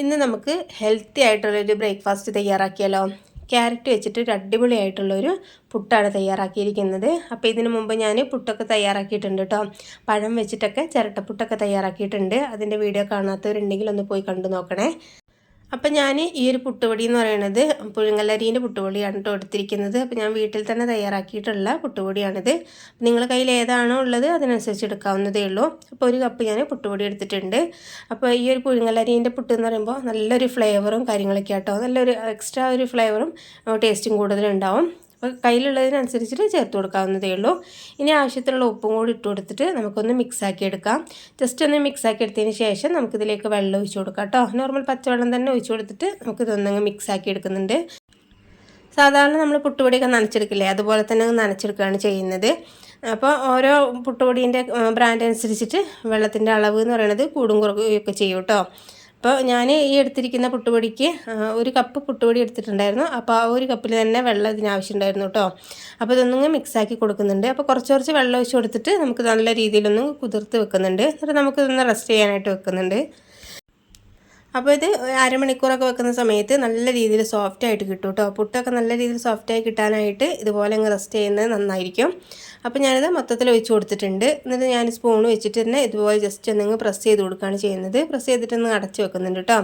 ഇന്ന് നമുക്ക് ഹെൽത്തി ആയിട്ടുള്ളൊരു ബ്രേക്ക്ഫാസ്റ്റ് തയ്യാറാക്കിയാലോ. ക്യാരറ്റ് വെച്ചിട്ട് ഒരു അടിപൊളിയായിട്ടുള്ളൊരു പുട്ടാണ് തയ്യാറാക്കിയിരിക്കുന്നത്. അപ്പോൾ ഇതിനു മുമ്പ് ഞാൻ പുട്ടൊക്കെ തയ്യാറാക്കിയിട്ടുണ്ട് കേട്ടോ. പഴം വെച്ചിട്ടൊക്കെ ചിരട്ടപ്പുട്ടൊക്കെ തയ്യാറാക്കിയിട്ടുണ്ട്. അതിൻ്റെ വീഡിയോ കാണാത്തവരുണ്ടെങ്കിൽ ഒന്ന് പോയി കണ്ടു നോക്കണേ. അപ്പം ഞാൻ ഈ ഒരു പുട്ടുപൊടി എന്ന് പറയുന്നത് പുഴുങ്ങലരീൻ്റെ പുട്ടുപൊടിയാണ് കേട്ടോ എടുത്തിരിക്കുന്നത്. അപ്പോൾ ഞാൻ വീട്ടിൽ തന്നെ തയ്യാറാക്കിയിട്ടുള്ള പുട്ടുപൊടിയാണിത്. നിങ്ങളുടെ കയ്യിൽ ഏതാണോ ഉള്ളത് അതിനനുസരിച്ച് എടുക്കാവുന്നതേ ഉള്ളൂ. അപ്പോൾ ഒരു കപ്പ് ഞാൻ പുട്ടുപൊടി എടുത്തിട്ടുണ്ട്. അപ്പോൾ ഈ ഒരു പുഴുങ്ങലരീൻ്റെ പുട്ട് എന്ന് പറയുമ്പോൾ നല്ലൊരു ഫ്ലേവറും കാര്യങ്ങളൊക്കെ ആട്ടോ, നല്ലൊരു എക്സ്ട്രാ ഒരു ഫ്ലേവറും ടേസ്റ്റും കൂടുതലുണ്ടാവും. അപ്പോൾ കയ്യിലുള്ളതിനനുസരിച്ചിട്ട് ചേർത്ത് കൊടുക്കാവുന്നതേ ഉള്ളൂ. ഇനി ആവശ്യത്തിനുള്ള ഉപ്പും കൂടി ഇട്ട് കൊടുത്തിട്ട് നമുക്കൊന്ന് മിക്സാക്കി എടുക്കാം. ജസ്റ്റ് ഒന്ന് മിക്സാക്കി എടുത്തതിന് ശേഷം നമുക്കിതിലേക്ക് വെള്ളം ഒഴിച്ച് കൊടുക്കാം കേട്ടോ. നോർമൽ പച്ചവെള്ളം തന്നെ ഒഴിച്ച് കൊടുത്തിട്ട് നമുക്കിതൊന്നങ്ങ് മിക്സാക്കി എടുക്കുന്നുണ്ട്. സാധാരണ നമ്മൾ പുട്ടുപൊടിയൊക്കെ നനച്ചെടുക്കില്ലേ, അതുപോലെ തന്നെ നനച്ചെടുക്കുകയാണ് ചെയ്യുന്നത്. അപ്പോൾ ഓരോ പുട്ടുപൊടീൻ്റെ ബ്രാൻഡ് അനുസരിച്ചിട്ട് വെള്ളത്തിൻ്റെ അളവ് എന്ന് പറയുന്നത് കൂടും കുറയുകയൊക്കെ ചെയ്യും കേട്ടോ. അപ്പോൾ ഞാൻ ഈ എടുത്തിരിക്കുന്ന പുട്ടുപൊടിക്ക് ഒരു കപ്പ് പുട്ടുപൊടി എടുത്തിട്ടുണ്ടായിരുന്നു. അപ്പോൾ ആ ഒരു കപ്പിൽ തന്നെ വെള്ളം ഇതിനാവശ്യമുണ്ടായിരുന്നു കേട്ടോ. അപ്പോൾ ഇതൊന്നും മിക്സാക്കി കൊടുക്കുന്നുണ്ട്. അപ്പോൾ കുറച്ച് വെള്ളം ഒഴിച്ച് കൊടുത്തിട്ട് നമുക്ക് നല്ല രീതിയിലൊന്ന് കുതിർത്ത് വെക്കുന്നുണ്ട്. എന്നിട്ട് നമുക്കിതൊന്ന് റെസ്റ്റ് ചെയ്യാനായിട്ട് വെക്കുന്നുണ്ട്. അപ്പോൾ ഇത് അരമണിക്കൂറൊക്കെ വെക്കുന്ന സമയത്ത് നല്ല രീതിയിൽ സോഫ്റ്റായിട്ട് കിട്ടും കേട്ടോ. പുട്ടൊക്കെ നല്ല രീതിയിൽ സോഫ്റ്റായി കിട്ടാനായിട്ട് ഇതുപോലെ അങ്ങ് റെസ്റ്റ് ചെയ്യുന്നത് നന്നായിരിക്കും. അപ്പോൾ ഞാനിത് മൊത്തത്തിൽ ഒഴിച്ച് കൊടുത്തിട്ടുണ്ട്. എന്നിട്ട് ഞാൻ സ്പൂൺ വെച്ചിട്ട് തന്നെ ഇതുപോലെ ജസ്റ്റ് ഒന്നങ്ങ് പ്രസ് ചെയ്ത് കൊടുക്കുകയാണ് ചെയ്യുന്നത്. പ്രസ് ചെയ്തിട്ടൊന്ന് അടച്ച് വെക്കുന്നുണ്ട് കേട്ടോ.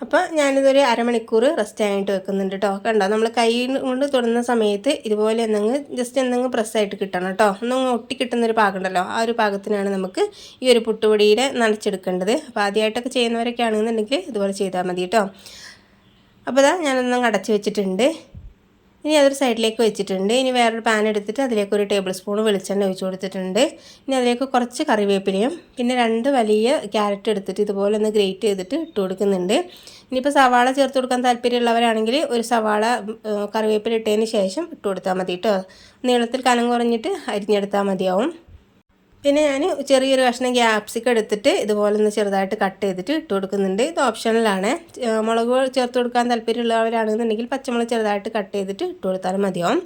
അപ്പോൾ ഞാനിതൊരു അരമണിക്കൂർ റെസ്റ്റ് ആയിട്ട് വെക്കുന്നുണ്ട് കേട്ടോ. കണ്ടോ, നമ്മൾ കൈ കൊണ്ട് തൊടുന്ന സമയത്ത് ഇതുപോലെ ജസ്റ്റ് പ്രസ്സായിട്ട് കിട്ടണം കേട്ടോ. ഒന്നങ്ങ് ഒട്ടി കിട്ടുന്നൊരു പാകമുണ്ടല്ലോ, ആ ഒരു പാകത്തിനാണ് നമുക്ക് ഈ ഒരു പുട്ടുപൊടിയിൽ നനച്ചെടുക്കേണ്ടത്. അപ്പോൾ ആദ്യമായിട്ടൊക്കെ ചെയ്യുന്നവരൊക്കെ ആണെന്നുണ്ടെങ്കിൽ ഇതുപോലെ ചെയ്താൽ മതി കേട്ടോ. അപ്പോൾ ഞാനൊന്നങ്ങ് അടച്ച് വെച്ചിട്ടുണ്ട്. ഇനി അതൊരു സൈഡിലേക്ക് വെച്ചിട്ടുണ്ട്. ഇനി വേറൊരു പാൻ എടുത്തിട്ട് അതിലേക്ക് ഒരു ടേബിൾ സ്പൂൺ വെളിച്ചെണ്ണ ഒഴിച്ച് കൊടുത്തിട്ടുണ്ട്. ഇനി അതിലേക്ക് കുറച്ച് കറിവേപ്പിലയും പിന്നെ 2 വലിയ ക്യാരറ്റ് എടുത്തിട്ട് ഇതുപോലെ ഒന്ന് ഗ്രേറ്റ് ചെയ്തിട്ട് ഇട്ട് കൊടുക്കുന്നുണ്ട്. ഇനിയിപ്പോൾ സവാള ചേർത്ത് കൊടുക്കാൻ താല്പര്യമുള്ളവരാണെങ്കിൽ ഒരു സവാള കറിവേപ്പില ഇട്ടതിന് ശേഷം ഇട്ട് കൊടുത്താൽ മതി കേട്ടോ. നീളത്തിൽ കനം കുറഞ്ഞിട്ട് അരിഞ്ഞെടുത്താൽ മതിയാവും. പിന്നെ ഞാൻ ചെറിയൊരു കഷ്ണം ക്യാപ്സിക്കം എടുത്തിട്ട് ഇതുപോലെ ഒന്ന് ചെറുതായിട്ട് കട്ട് ചെയ്തിട്ട് ഇട്ട് കൊടുക്കുന്നുണ്ട്. ഇത് ഓപ്ഷണലാണ്. മുളക് ചേർത്ത് കൊടുക്കാൻ താല്പര്യമുള്ളവരാണെന്നുണ്ടെങ്കിൽ പച്ചമുളക് ചെറുതായിട്ട് കട്ട് ചെയ്തിട്ട് ഇട്ട് കൊടുത്താലും മതിയാവും.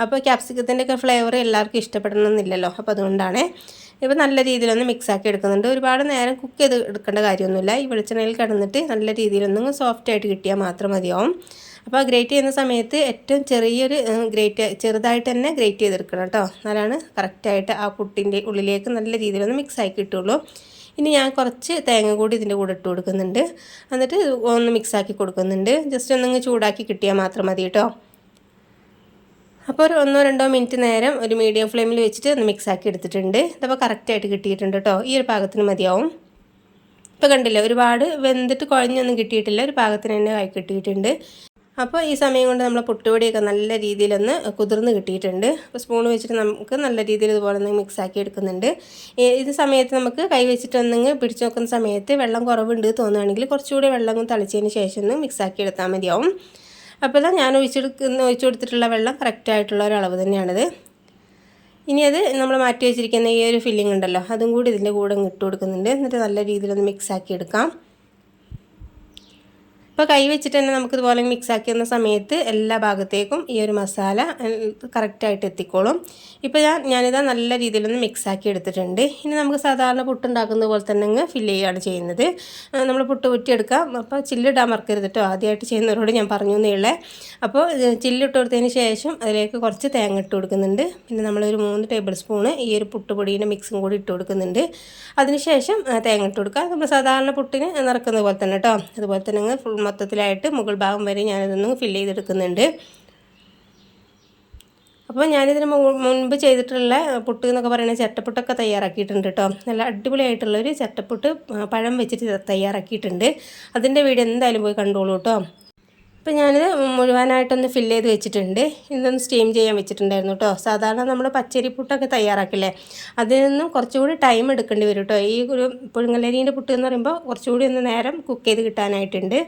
അപ്പോൾ ക്യാപ്സിക്കത്തിൻ്റെയൊക്കെ ഫ്ലേവർ എല്ലാവർക്കും ഇഷ്ടപ്പെടണമെന്നില്ലല്ലോ, അപ്പോൾ അതുകൊണ്ടാണ്. ഇപ്പോൾ നല്ല രീതിയിലൊന്ന് മിക്സാക്കി എടുക്കുന്നുണ്ട്. ഒരുപാട് നേരം കുക്ക് ചെയ്ത് എടുക്കേണ്ട കാര്യമൊന്നുമില്ല. ഈ വെളിച്ചെണ്ണയിൽ കിടന്നിട്ട് നല്ല രീതിയിലൊന്ന് സോഫ്റ്റായിട്ട് കിട്ടിയാൽ മാത്രം മതിയാവും. അപ്പോൾ ഗ്രേറ്റ് ചെയ്യുന്ന സമയത്ത് ഏറ്റവും ചെറിയൊരു ചെറുതായിട്ട് തന്നെ ഗ്രേറ്റ് ചെയ്തെടുക്കണം കേട്ടോ. എന്നാലാണ് കറക്റ്റായിട്ട് ആ പുട്ടിൻ്റെ ഉള്ളിലേക്ക് നല്ല രീതിയിലൊന്ന് മിക്സായി കിട്ടുള്ളൂ. ഇനി ഞാൻ കുറച്ച് തേങ്ങ കൂടി ഇതിൻ്റെ കൂടെ ഇട്ട് കൊടുക്കുന്നുണ്ട്. എന്നിട്ട് ഒന്ന് മിക്സാക്കി കൊടുക്കുന്നുണ്ട്. ജസ്റ്റ് ഒന്നങ്ങ് ചൂടാക്കി കിട്ടിയാൽ മാത്രം മതി കേട്ടോ. അപ്പോൾ ഒരു 1-2 മിനിറ്റ് നേരം ഒരു മീഡിയം ഫ്ലെയിമിൽ വെച്ചിട്ട് ഒന്ന് മിക്സാക്കി എടുത്തിട്ടുണ്ട്. ഇതപ്പോൾ കറക്റ്റായിട്ട് കിട്ടിയിട്ടുണ്ട് കേട്ടോ. ഈ ഒരു പാകത്തിന് മതിയാവും. ഇപ്പോൾ കണ്ടില്ല, ഒരുപാട് വെന്തിട്ട് കുഴഞ്ഞൊന്നും കിട്ടിയിട്ടില്ല, ഒരു പാകത്തിന് തന്നെ ആയി കിട്ടിയിട്ടുണ്ട്. അപ്പോൾ ഈ സമയം കൊണ്ട് നമ്മളെ പുട്ടുപൊടിയൊക്കെ നല്ല രീതിയിലൊന്ന് കുതിർന്ന് കിട്ടിയിട്ടുണ്ട്. അപ്പോൾ സ്പൂൺ വെച്ചിട്ട് നമുക്ക് നല്ല രീതിയിൽ ഇതുപോലെ ഒന്ന് മിക്സാക്കി എടുക്കുന്നുണ്ട്. ഇത് സമയത്ത് നമുക്ക് കൈ വെച്ചിട്ടൊന്നെങ്കിൽ പിടിച്ച് നോക്കുന്ന സമയത്ത് വെള്ളം കുറവുണ്ട് തോന്നുകയാണെങ്കിൽ കുറച്ചുകൂടി വെള്ളം തളിച്ചതിന് ശേഷം ഒന്ന് മിക്സാക്കി എടുത്താൽ മതിയാവും. അപ്പോൾ ഞാൻ ഒഴിച്ചു കൊടുത്തിട്ടുള്ള വെള്ളം കറക്റ്റായിട്ടുള്ള ഒരളവ് തന്നെയാണിത്. ഇനി അത് നമ്മൾ മാറ്റി വെച്ചിരിക്കുന്ന ഈ ഒരു ഫില്ലിംഗ് ഉണ്ടല്ലോ, അതും കൂടി ഇതിൻ്റെ കൂടെ ഇട്ട് കൊടുക്കുന്നുണ്ട്. എന്നിട്ട് നല്ല രീതിയിലൊന്ന് മിക്സാക്കി എടുക്കാം. ഇപ്പോൾ കൈ വെച്ചിട്ട് തന്നെ നമുക്കിതുപോലെ മിക്സാക്കി വന്ന സമയത്ത് എല്ലാ ഭാഗത്തേക്കും ഈ ഒരു മസാല കറക്റ്റായിട്ട് എത്തിക്കോളും. ഇപ്പോൾ ഞാനിതാ നല്ല രീതിയിലൊന്ന് മിക്സാക്കി എടുത്തിട്ടുണ്ട്. ഇനി നമുക്ക് സാധാരണ പുട്ടുണ്ടാക്കുന്ന പോലെ തന്നെ അങ്ങ് ഫില്ല് ചെയ്യുകയാണ് ചെയ്യുന്നത്. നമ്മൾ പുട്ട് ഊറ്റിയെടുക്കാം. അപ്പോൾ ചില്ലിടാൻ മറക്കരുത് കേട്ടോ. ആദ്യമായിട്ട് ചെയ്യുന്നവരോട് ഞാൻ പറഞ്ഞു എന്നേ. അപ്പോൾ ചില്ലിട്ട് കൊടുത്തതിന് ശേഷം അതിലേക്ക് കുറച്ച് തേങ്ങ ഇട്ട് കൊടുക്കുന്നുണ്ട്. പിന്നെ നമ്മളൊരു 3 ടേബിൾ സ്പൂണ് ഈ ഒരു പുട്ടുപൊടിയുടെ മിക്സും കൂടി ഇട്ട് കൊടുക്കുന്നുണ്ട്. അതിനുശേഷം തേങ്ങ ഇട്ട് കൊടുക്കുക. നമ്മൾ സാധാരണ പുട്ടിന് നിറക്കുന്ന പോലെ തന്നെ കേട്ടോ. അതുപോലെ തന്നെ അങ്ങ് ഫുൾ മൊത്തത്തിലായിട്ട് മുകൾ ഭാഗം വരെ ഞാനിതൊന്ന് ഫില്ല് ചെയ്തെടുക്കുന്നുണ്ട്. അപ്പോൾ ഞാനിതിന് മുൻപ് ചെയ്തിട്ടുള്ള പുട്ട് എന്നൊക്കെ പറയുന്ന ചട്ടപ്പുട്ടൊക്കെ തയ്യാറാക്കിയിട്ടുണ്ട് കേട്ടോ. നല്ല അടിപൊളിയായിട്ടുള്ളൊരു ചട്ടപ്പുട്ട് പഴം വെച്ചിട്ട് തയ്യാറാക്കിയിട്ടുണ്ട്. അതിൻ്റെ വീഡിയോ എന്തായാലും പോയി കണ്ടോളൂ കേട്ടോ. അപ്പോൾ ഞാനിത് മുഴുവനായിട്ടൊന്ന് ഫില്ല് ചെയ്ത് വെച്ചിട്ടുണ്ട്. ഇതൊന്ന് സ്റ്റീം ചെയ്യാൻ വെച്ചിട്ടുണ്ടായിരുന്നു കേട്ടോ. സാധാരണ നമ്മൾ പച്ചരി പുട്ടൊക്കെ തയ്യാറാക്കില്ലേ, അതിൽ നിന്നും കുറച്ചുകൂടി ടൈം എടുക്കേണ്ടി വരും കേട്ടോ. ഈ ഒരു പുഴുങ്ങലരീൻ്റെ പുട്ട് എന്ന് പറയുമ്പോൾ കുറച്ചുകൂടി ഒന്ന് നേരം കുക്ക് ചെയ്ത് കിട്ടാനായിട്ടുണ്ട്.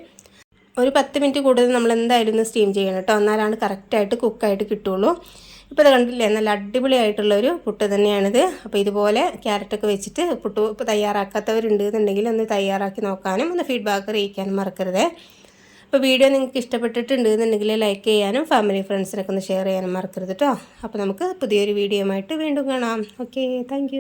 ഒരു 10 മിനിറ്റ് കൂടുതൽ നമ്മൾ എന്തായാലും ഒന്ന് സ്റ്റീം ചെയ്യണം കേട്ടോ. എന്നാലാണ് കറക്റ്റായിട്ട് കുക്കായിട്ട് കിട്ടുള്ളൂ. ഇപ്പോൾ ഇത് കണ്ടില്ലേ, നല്ല അടിപൊളിയായിട്ടുള്ളൊരു പുട്ട് തന്നെയാണിത്. അപ്പോൾ ഇതുപോലെ ക്യാരറ്റൊക്കെ വെച്ചിട്ട് പുട്ട് ഇപ്പോൾ തയ്യാറാക്കാത്തവരുണ്ട് എന്നുണ്ടെങ്കിൽ ഒന്ന് തയ്യാറാക്കി നോക്കാനും ഒന്ന് ഫീഡ്ബാക്ക് അറിയിക്കാനും മറക്കരുത്. അപ്പോൾ വീഡിയോ നിങ്ങൾക്ക് ഇഷ്ടപ്പെട്ടിട്ടുണ്ട് എന്നുണ്ടെങ്കിൽ ലൈക്ക് ചെയ്യാനും ഫാമിലി ഫ്രണ്ട്സിനൊക്കെ ഒന്ന് ഷെയർ ചെയ്യാനും മറക്കരുത് കേട്ടോ. അപ്പോൾ നമുക്ക് പുതിയൊരു വീഡിയോ ആയിട്ട് വീണ്ടും കാണാം. Okay, thank